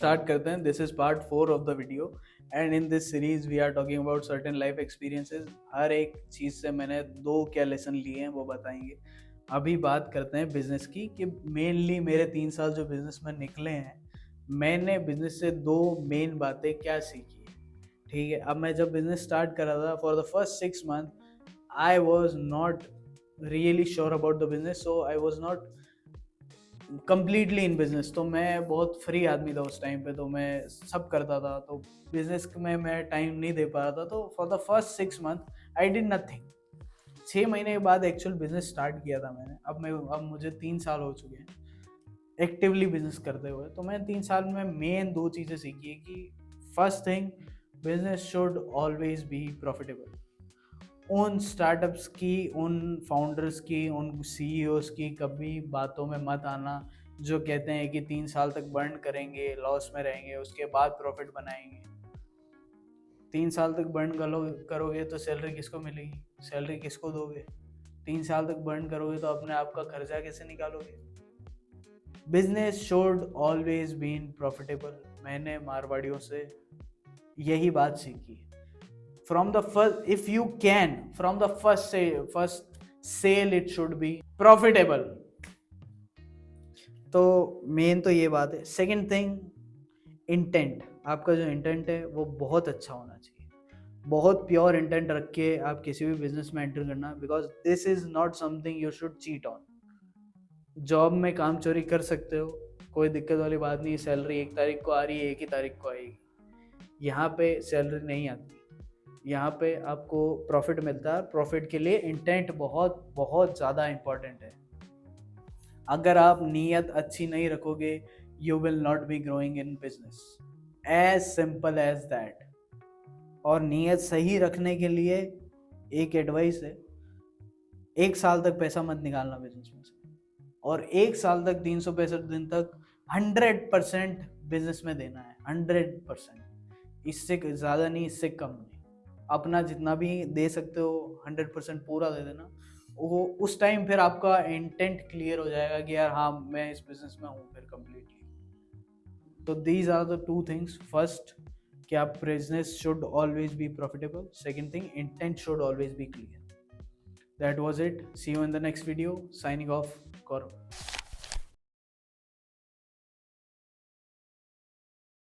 Start करते हैं. This is part 4 of the video and in this series we are talking about certain life experiences. हर एक चीज़ से मैंने 2 क्या लेसन लिए हैं वो बताएंगे. अभी बात करते हैं बिजनेस की कि मेनली मेरे 3 साल जो बिजनेस में निकले हैं, मैंने बिजनेस से 2 मेन बातें क्या सीखी है. ठीक है, अब मैं जब बिजनेस स्टार्ट कर रहा था for the first 6 month I was not really sure about the business, so I was not completely in business. तो मैं बहुत फ्री आदमी था उस टाइम पे, तो मैं सब करता था, तो बिजनेस में मैं टाइम नहीं दे पा रहा था. तो for the first 6 month I did nothing. 6 महीने के बाद एक्चुअल बिजनेस स्टार्ट किया था मैंने. अब मुझे 3 साल हो चुके हैं एक्टिवली बिजनेस करते हुए. तो मैं 3 साल में मेन 2 चीज़ें सीखी है कि first thing, business should always be profitable. उन स्टार्टअप्स की, उन फाउंडर्स की, उन सीईओज की कभी बातों में मत आना जो कहते हैं कि 3 साल तक बर्न करेंगे, लॉस में रहेंगे, उसके बाद प्रॉफिट बनाएंगे. 3 साल तक बर्न करोगे तो सैलरी किसको मिलेगी, सैलरी किसको दोगे? 3 साल तक बर्न करोगे तो अपने आप का खर्चा कैसे निकालोगे? Business should always been profitable. मैंने मारवाड़ियों से यही बात सीखी. From the first, if you can, from the first sale it should be profitable. तो मेन तो ये बात है. Second thing, intent. आपका जो इंटेंट है वो बहुत अच्छा होना चाहिए. बहुत प्योर इंटेंट रख के आप किसी भी बिजनेस में एंटर करना, because this is not something you should cheat on. Job में काम चोरी कर सकते हो, कोई दिक्कत वाली बात नहीं. सैलरी 1 तारीख को आ रही है, 1 ही तारीख को आएगी. यहाँ पे सैलरी नहीं आती. यहाँ पे आपको प्रॉफिट मिलता है. प्रॉफिट के लिए इंटेंट बहुत बहुत ज़्यादा इम्पॉर्टेंट है. अगर आप नीयत अच्छी नहीं रखोगे, you will not be growing in business. As simple as that. और नीयत सही रखने के लिए एक एडवाइस है, 1 साल तक पैसा मत निकालना बिजनेस में से, और 1 साल तक 365 दिन तक 100% बिजनेस में देना है. 100%, इससे ज़्यादा नहीं, इससे कम नहीं. अपना जितना भी दे सकते हो 100% पूरा दे देना. वो उस टाइम फिर आपका इंटेंट क्लियर हो जाएगा कि यार हाँ, मैं इस बिजनेस में हूँ फिर कम्प्लीटली. तो these are the 2 things. First, कि आप business should always be profitable. Second thing, intent should always be clear. That was it. See you in the next video. Signing off, Gaurav.